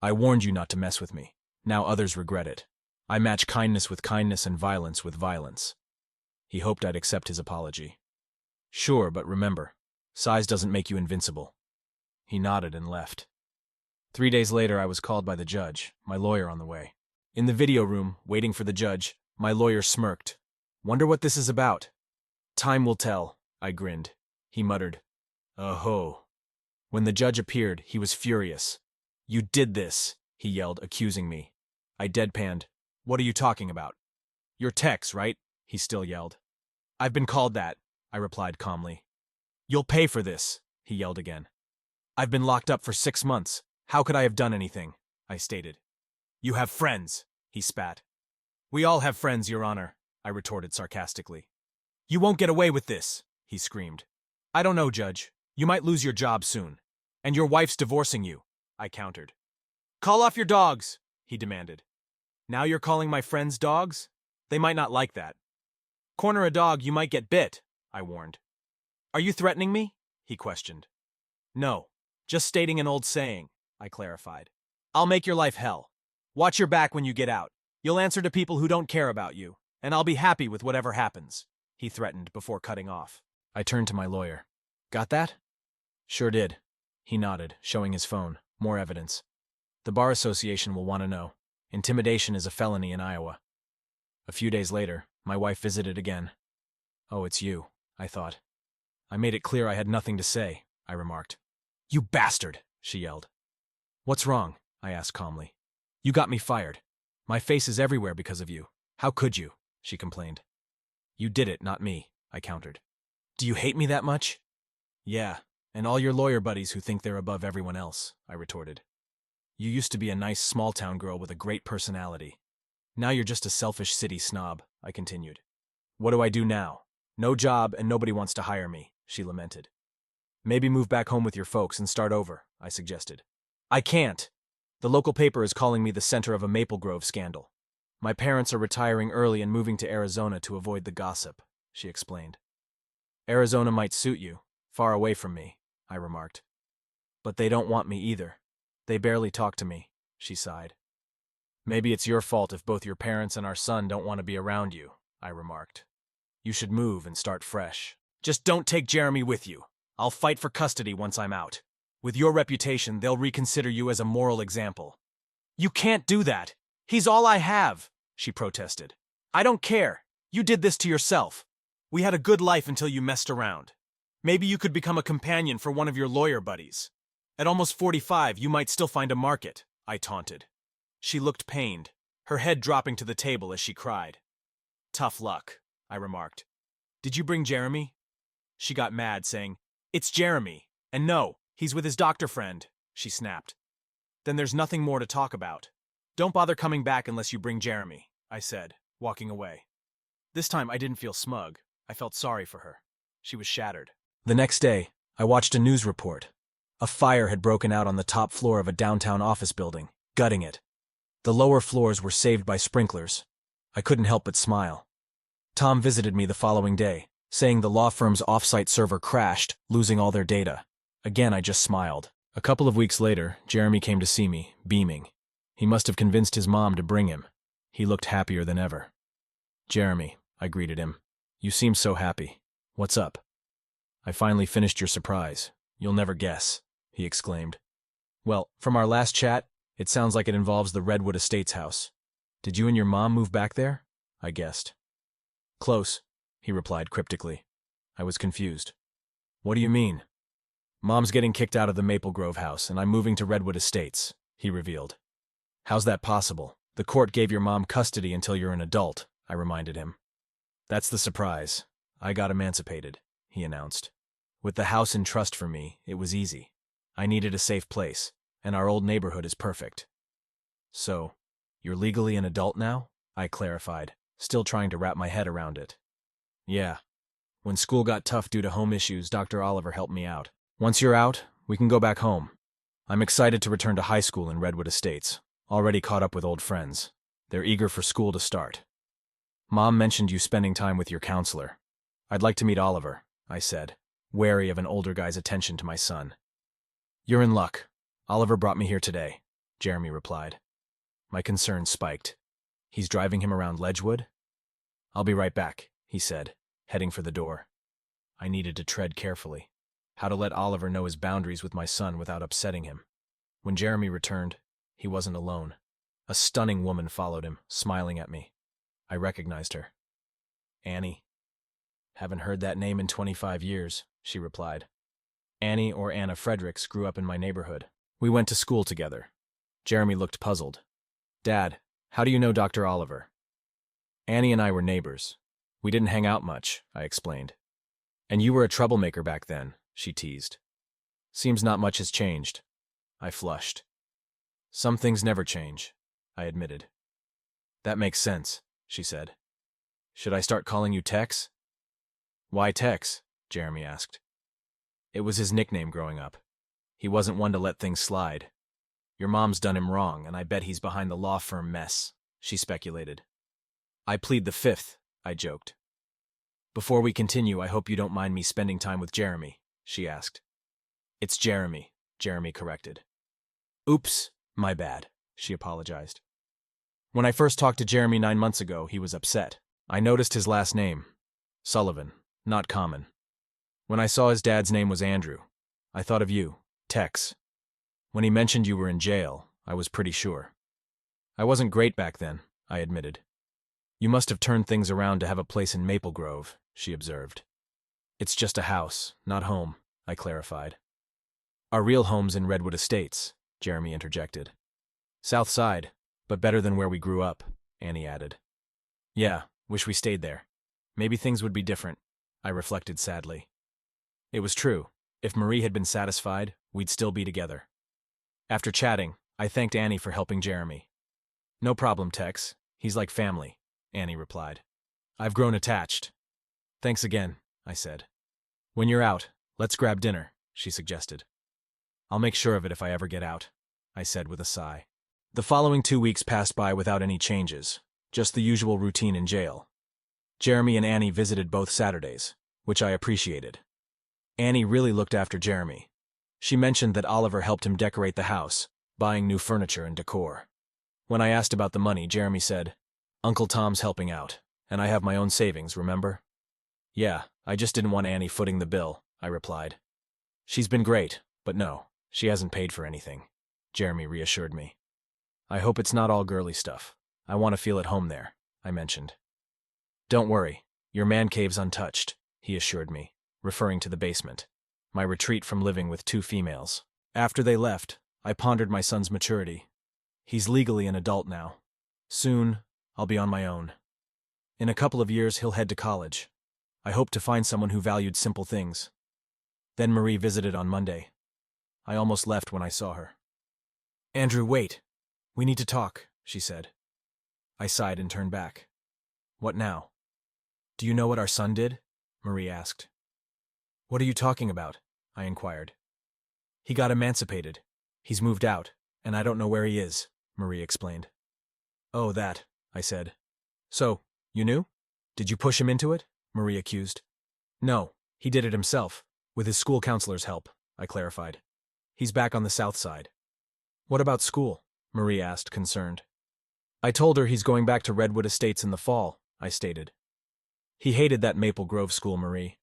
I warned you not to mess with me. Now others regret it. I match kindness with kindness and violence with violence. He hoped I'd accept his apology. Sure, but remember, size doesn't make you invincible. He nodded and left. 3 days later, I was called by the judge, my lawyer on the way. In the video room, waiting for the judge, my lawyer smirked. Wonder what this is about. Time will tell, I grinned. He muttered, "Oh." When the judge appeared, he was furious. You did this, he yelled, accusing me. I deadpanned. What are you talking about? You're Tex, right? He still yelled. I've been called that, I replied calmly. You'll pay for this, he yelled again. I've been locked up for 6 months. How could I have done anything? I stated. You have friends, he spat. We all have friends, Your Honor, I retorted sarcastically. You won't get away with this, he screamed. I don't know, Judge. You might lose your job soon. And your wife's divorcing you, I countered. Call off your dogs, he demanded. Now you're calling my friends dogs? They might not like that. Corner a dog, you might get bit, I warned. Are you threatening me? He questioned. No, just stating an old saying, I clarified. I'll make your life hell. Watch your back when you get out. You'll answer to people who don't care about you, and I'll be happy with whatever happens, he threatened before cutting off. I turned to my lawyer. Got that? Sure did. He nodded, showing his phone. More evidence. The Bar Association will want to know. Intimidation is a felony in Iowa. A few days later, my wife visited again. Oh, it's you, I thought. I made it clear I had nothing to say, I remarked. You bastard, she yelled. What's wrong? I asked calmly. You got me fired. My face is everywhere because of you. How could you? She complained. You did it, not me, I countered. Do you hate me that much? Yeah, and all your lawyer buddies who think they're above everyone else, I retorted. You used to be a nice small-town girl with a great personality. Now you're just a selfish city snob, I continued. What do I do now? No job and nobody wants to hire me, she lamented. Maybe move back home with your folks and start over, I suggested. I can't. The local paper is calling me the center of a Maple Grove scandal. My parents are retiring early and moving to Arizona to avoid the gossip, she explained. Arizona might suit you, far away from me, I remarked. But they don't want me either. They barely talk to me, she sighed. Maybe it's your fault if both your parents and our son don't want to be around you, I remarked. You should move and start fresh. Just don't take Jeremy with you. I'll fight for custody once I'm out. With your reputation, they'll reconsider you as a moral example. You can't do that. He's all I have, she protested. I don't care. You did this to yourself. We had a good life until you messed around. Maybe you could become a companion for one of your lawyer buddies. At almost 45, you might still find a market, I taunted. She looked pained, her head dropping to the table as she cried. Tough luck, I remarked. Did you bring Jeremy? She got mad, saying, It's Jeremy. And no, he's with his doctor friend, she snapped. Then there's nothing more to talk about. Don't bother coming back unless you bring Jeremy, I said, walking away. This time I didn't feel smug. I felt sorry for her. She was shattered. The next day, I watched a news report. A fire had broken out on the top floor of a downtown office building, gutting it. The lower floors were saved by sprinklers. I couldn't help but smile. Tom visited me the following day, saying the law firm's off-site server crashed, losing all their data. Again, I just smiled. A couple of weeks later, Jeremy came to see me, beaming. He must have convinced his mom to bring him. He looked happier than ever. Jeremy, I greeted him. You seem so happy. What's up? I finally finished your surprise. You'll never guess, he exclaimed. Well, from our last chat, it sounds like it involves the Redwood Estates house. Did you and your mom move back there? I guessed. Close, he replied cryptically. I was confused. What do you mean? Mom's getting kicked out of the Maple Grove house, and I'm moving to Redwood Estates, he revealed. How's that possible? The court gave your mom custody until you're an adult, I reminded him. That's the surprise. I got emancipated, he announced. With the house in trust for me, it was easy. I needed a safe place, and our old neighborhood is perfect. So, you're legally an adult now? I clarified, still trying to wrap my head around it. Yeah. When school got tough due to home issues, Dr. Oliver helped me out. Once you're out, we can go back home. I'm excited to return to high school in Redwood Estates, already caught up with old friends. They're eager for school to start. Mom mentioned you spending time with your counselor. I'd like to meet Oliver, I said, wary of an older guy's attention to my son. You're in luck. Oliver brought me here today, Jeremy replied. My concern spiked. He's driving him around Ledgewood? I'll be right back, he said, heading for the door. I needed to tread carefully. How to let Oliver know his boundaries with my son without upsetting him. When Jeremy returned, he wasn't alone. A stunning woman followed him, smiling at me. I recognized her. Annie. Haven't heard that name in 25 years, she replied. Annie or Anna Fredericks grew up in my neighborhood. We went to school together. Jeremy looked puzzled. Dad, how do you know Dr. Oliver? Annie and I were neighbors. We didn't hang out much, I explained. And you were a troublemaker back then, she teased. Seems not much has changed. I flushed. Some things never change, I admitted. That makes sense, she said. Should I start calling you Tex? Why Tex? Jeremy asked. It was his nickname growing up. He wasn't one to let things slide. Your mom's done him wrong, and I bet he's behind the law firm mess, she speculated. I plead the fifth, I joked. Before we continue, I hope you don't mind me spending time with Jeremy, she asked. It's Jeremy, Jeremy corrected. Oops, my bad, she apologized. When I first talked to Jeremy 9 months ago, he was upset. I noticed his last name, Sullivan, not common. When I saw his dad's name was Andrew, I thought of you, Tex. When he mentioned you were in jail, I was pretty sure. I wasn't great back then, I admitted. You must have turned things around to have a place in Maple Grove, she observed. It's just a house, not home, I clarified. Our real home's in Redwood Estates, Jeremy interjected. South Side, but better than where we grew up, Annie added. Yeah, wish we stayed there. Maybe things would be different, I reflected sadly. It was true. If Marie had been satisfied, we'd still be together. After chatting, I thanked Annie for helping Jeremy. No problem, Tex. He's like family, Annie replied. I've grown attached. Thanks again, I said. When you're out, let's grab dinner, she suggested. I'll make sure of it if I ever get out, I said with a sigh. The following 2 weeks passed by without any changes, just the usual routine in jail. Jeremy and Annie visited both Saturdays, which I appreciated. Annie really looked after Jeremy. She mentioned that Oliver helped him decorate the house, buying new furniture and decor. When I asked about the money, Jeremy said, Uncle Tom's helping out, and I have my own savings, remember? Yeah, I just didn't want Annie footing the bill, I replied. She's been great, but no, she hasn't paid for anything, Jeremy reassured me. I hope it's not all girly stuff. I want to feel at home there, I mentioned. Don't worry, your man cave's untouched, he assured me, referring to the basement, my retreat from living with 2 females. After they left, I pondered my son's maturity. He's legally an adult now. Soon, I'll be on my own. In a couple of years, he'll head to college. I hope to find someone who valued simple things. Then Marie visited on Monday. I almost left when I saw her. "Andrew, wait. We need to talk," she said. I sighed and turned back. "What now?" "Do you know what our son did?" Marie asked. "What are you talking about?" I inquired. "He got emancipated. He's moved out, and I don't know where he is," Marie explained. "Oh, that," I said. "So, you knew? Did you push him into it?" Marie accused. "No, he did it himself, with his school counselor's help," I clarified. "He's back on the south side." "What about school?" Marie asked, concerned. "I told her he's going back to Redwood Estates in the fall," I stated. "He hated that Maple Grove school, Marie.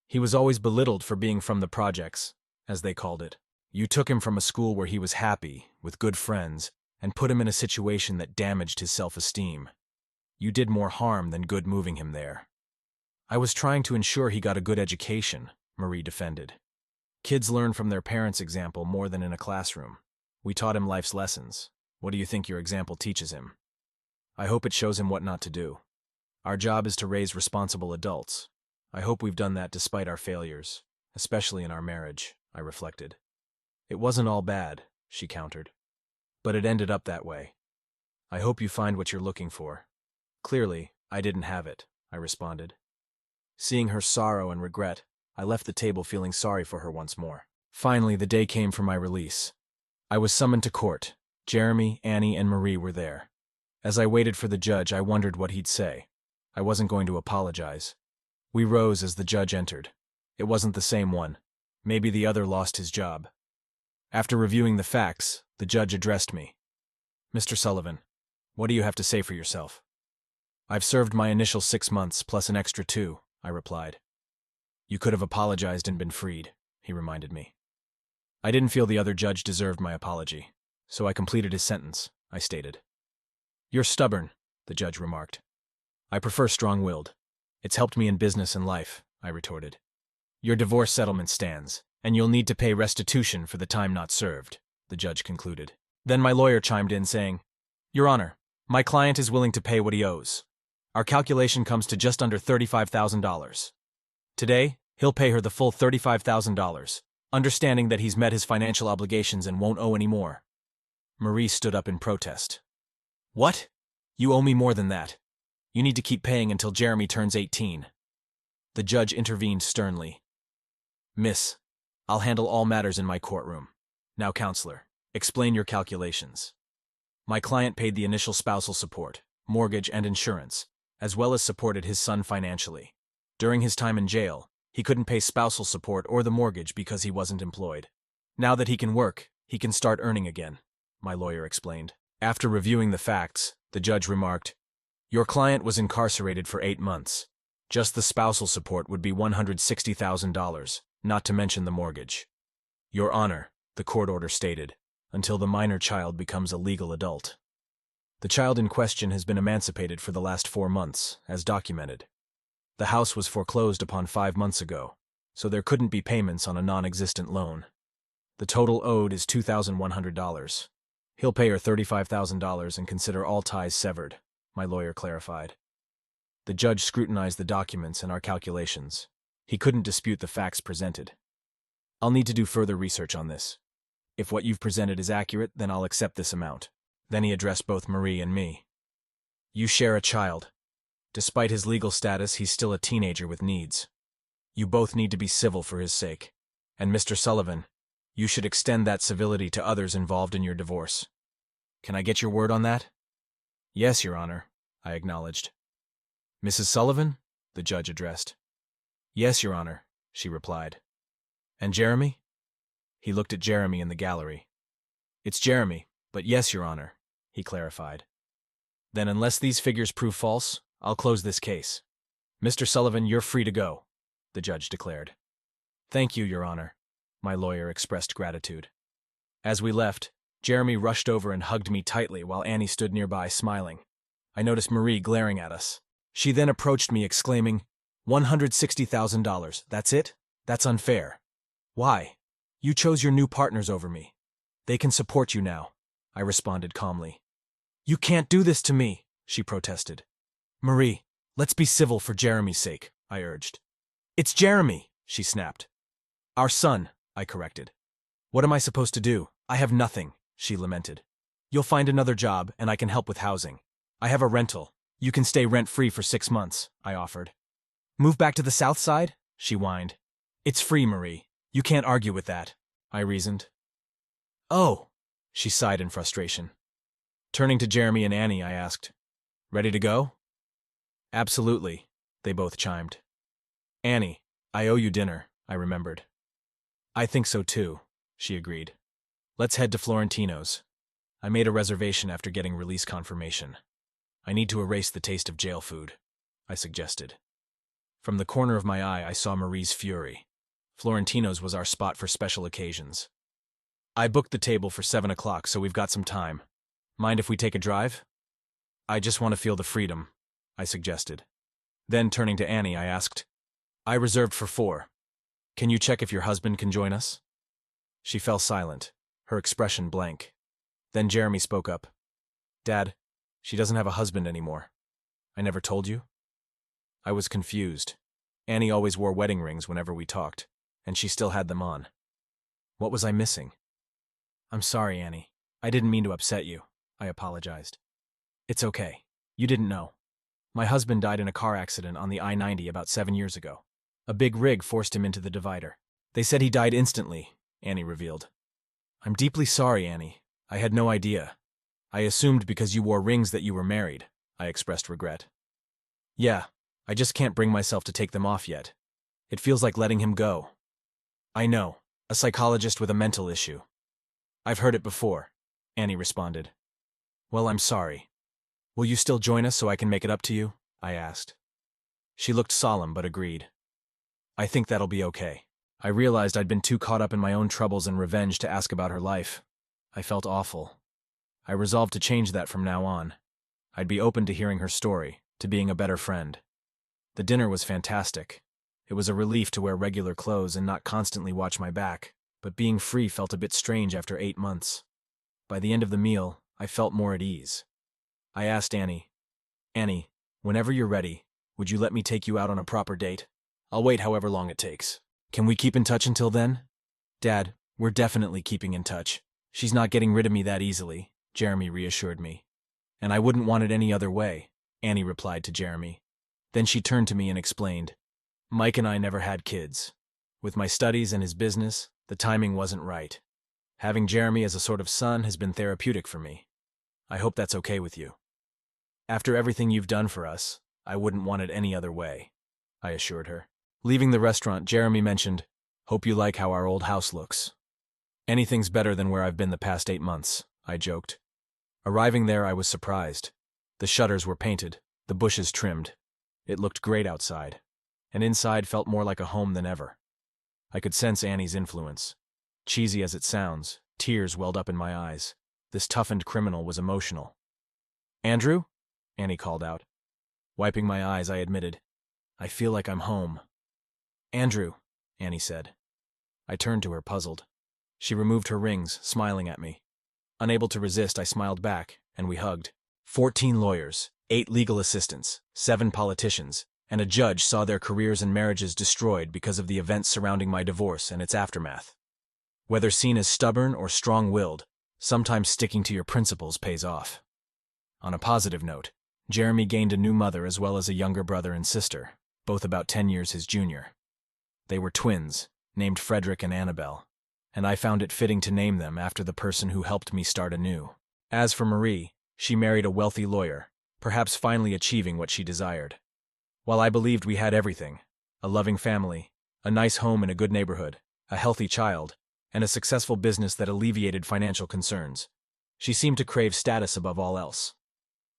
He was always belittled for being from the projects, as they called it. You took him from a school where he was happy, with good friends, and put him in a situation that damaged his self-esteem. You did more harm than good moving him there." "I was trying to ensure he got a good education," Marie defended. "Kids learn from their parents' example more than in a classroom. We taught him life's lessons. What do you think your example teaches him? I hope it shows him what not to do. Our job is to raise responsible adults. I hope we've done that despite our failures, especially in our marriage," I reflected. "It wasn't all bad," she countered. "But it ended up that way. I hope you find what you're looking for." "Clearly, I didn't have it," I responded. Seeing her sorrow and regret, I left the table feeling sorry for her once more. Finally, the day came for my release. I was summoned to court. Jeremy, Annie, and Marie were there. As I waited for the judge, I wondered what he'd say. I wasn't going to apologize. We rose as the judge entered. It wasn't the same one. Maybe the other lost his job. After reviewing the facts, the judge addressed me. "Mr. Sullivan, what do you have to say for yourself?" "I've served my initial 6 months, plus an extra 2, I replied. "You could have apologized and been freed," he reminded me. I didn't feel the other judge deserved my apology, so I completed his sentence, I stated. "You're stubborn," the judge remarked. "I prefer strong-willed. It's helped me in business and life," I retorted. "Your divorce settlement stands, and you'll need to pay restitution for the time not served," the judge concluded. Then my lawyer chimed in, saying, "Your Honor, my client is willing to pay what he owes. Our calculation comes to just under $35,000. Today, he'll pay her the full $35,000, understanding that he's met his financial obligations and won't owe any more." Marie stood up in protest. "What? You owe me more than that. You need to keep paying until Jeremy turns 18. The judge intervened sternly. "Miss, I'll handle all matters in my courtroom. Now, counselor, explain your calculations." My client paid the initial spousal support, mortgage, and insurance, as well as supported his son financially. During his time in jail, he couldn't pay spousal support or the mortgage because he wasn't employed. Now that he can work, he can start earning again, my lawyer explained. After reviewing the facts, the judge remarked, "Your client was incarcerated for 8 months. Just the spousal support would be $160,000, not to mention the mortgage. Your Honor," the court order stated, "until the minor child becomes a legal adult." The child in question has been emancipated for the last 4 months, as documented. The house was foreclosed upon 5 months ago, so there couldn't be payments on a non-existent loan. The total owed is $2,100. He'll pay her $35,000 and consider all ties severed, my lawyer clarified. The judge scrutinized the documents and our calculations. He couldn't dispute the facts presented. "I'll need to do further research on this. If what you've presented is accurate, then I'll accept this amount." Then he addressed both Marie and me. "You share a child. Despite his legal status, he's still a teenager with needs. You both need to be civil for his sake. And Mr. Sullivan, you should extend that civility to others involved in your divorce. Can I get your word on that?" "Yes, Your Honor," I acknowledged. "Mrs. Sullivan?" the judge addressed. "Yes, Your Honor," she replied. "And Jeremy?" He looked at Jeremy in the gallery. "It's Jeremy, but yes, Your Honor," he clarified. "Then unless these figures prove false, I'll close this case. Mr. Sullivan, you're free to go," the judge declared. "Thank you, Your Honor," my lawyer expressed gratitude. As we left, Jeremy rushed over and hugged me tightly while Annie stood nearby smiling. I noticed Marie glaring at us. She then approached me exclaiming, "$160,000, that's it? That's unfair." "Why? You chose your new partners over me. They can support you now, I responded calmly. You can't do this to me, she protested. Marie, let's be civil for Jeremy's sake, I urged. It's Jeremy, she snapped. Our son, I corrected. What am I supposed to do? I have nothing, she lamented. You'll find another job, and I can help with housing. I have a rental. You can stay rent-free for 6 months, I offered. Move back to the south side? She whined. It's free, Marie. You can't argue with that, I reasoned. Oh, she sighed in frustration. Turning to Jeremy and Annie, I asked, Ready to go? Absolutely, they both chimed. Annie, I owe you dinner, I remembered. I think so too, she agreed. Let's head to Florentino's. I made a reservation after getting release confirmation. I need to erase the taste of jail food, I suggested. From the corner of my eye, I saw Marie's fury. Florentino's was our spot for special occasions. I booked the table for 7 o'clock, so we've got some time. Mind if we take a drive? I just want to feel the freedom, I suggested. Then, turning to Annie, I asked, I reserved for 4. Can you check if your husband can join us? She fell silent, her expression blank. Then Jeremy spoke up. Dad, she doesn't have a husband anymore. I never told you? I was confused. Annie always wore wedding rings whenever we talked, and she still had them on. What was I missing? I'm sorry, Annie. I didn't mean to upset you, I apologized. It's okay. You didn't know. My husband died in a car accident on the I-90 about 7 years ago. A big rig forced him into the divider. They said he died instantly, Annie revealed. I'm deeply sorry, Annie. I had no idea. I assumed because you wore rings that you were married, I expressed regret. Yeah, I just can't bring myself to take them off yet. It feels like letting him go. I know, a psychologist with a mental issue. I've heard it before, Annie responded. Well, I'm sorry. Will you still join us so I can make it up to you? I asked. She looked solemn but agreed. I think that'll be okay. I realized I'd been too caught up in my own troubles and revenge to ask about her life. I felt awful. I resolved to change that from now on. I'd be open to hearing her story, to being a better friend. The dinner was fantastic. It was a relief to wear regular clothes and not constantly watch my back, but being free felt a bit strange after 8 months. By the end of the meal, I felt more at ease. I asked Annie, whenever you're ready, would you let me take you out on a proper date? I'll wait however long it takes. Can we keep in touch until then? Dad, we're definitely keeping in touch. She's not getting rid of me that easily, Jeremy reassured me. And I wouldn't want it any other way, Annie replied to Jeremy. Then she turned to me and explained, Mike and I never had kids. With my studies and his business, the timing wasn't right. Having Jeremy as a sort of son has been therapeutic for me. I hope that's okay with you. After everything you've done for us, I wouldn't want it any other way, I assured her. Leaving the restaurant, Jeremy mentioned, Hope you like how our old house looks. Anything's better than where I've been the past 8 months, I joked. Arriving there, I was surprised. The shutters were painted, the bushes trimmed. It looked great outside, and inside felt more like a home than ever. I could sense Annie's influence. Cheesy as it sounds, tears welled up in my eyes. This toughened criminal was emotional. Andrew? Annie called out. Wiping my eyes, I admitted, I feel like I'm home. Andrew, Annie said. I turned to her, puzzled. She removed her rings, smiling at me. Unable to resist, I smiled back, and we hugged. 14 lawyers, 8 legal assistants, 7 politicians, and a judge saw their careers and marriages destroyed because of the events surrounding my divorce and its aftermath. Whether seen as stubborn or strong-willed, sometimes sticking to your principles pays off. On a positive note, Jeremy gained a new mother as well as a younger brother and sister, both about 10 years his junior. They were twins, named Frederick and Annabelle, and I found it fitting to name them after the person who helped me start anew. As for Marie, she married a wealthy lawyer, perhaps finally achieving what she desired. While I believed we had everything, a loving family, a nice home in a good neighborhood, a healthy child, and a successful business that alleviated financial concerns, she seemed to crave status above all else.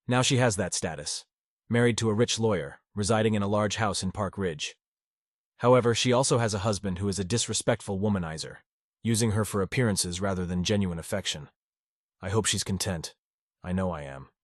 Now she has that status, married to a rich lawyer, residing in a large house in Park Ridge. However, she also has a husband who is a disrespectful womanizer, using her for appearances rather than genuine affection. I hope she's content. I know I am.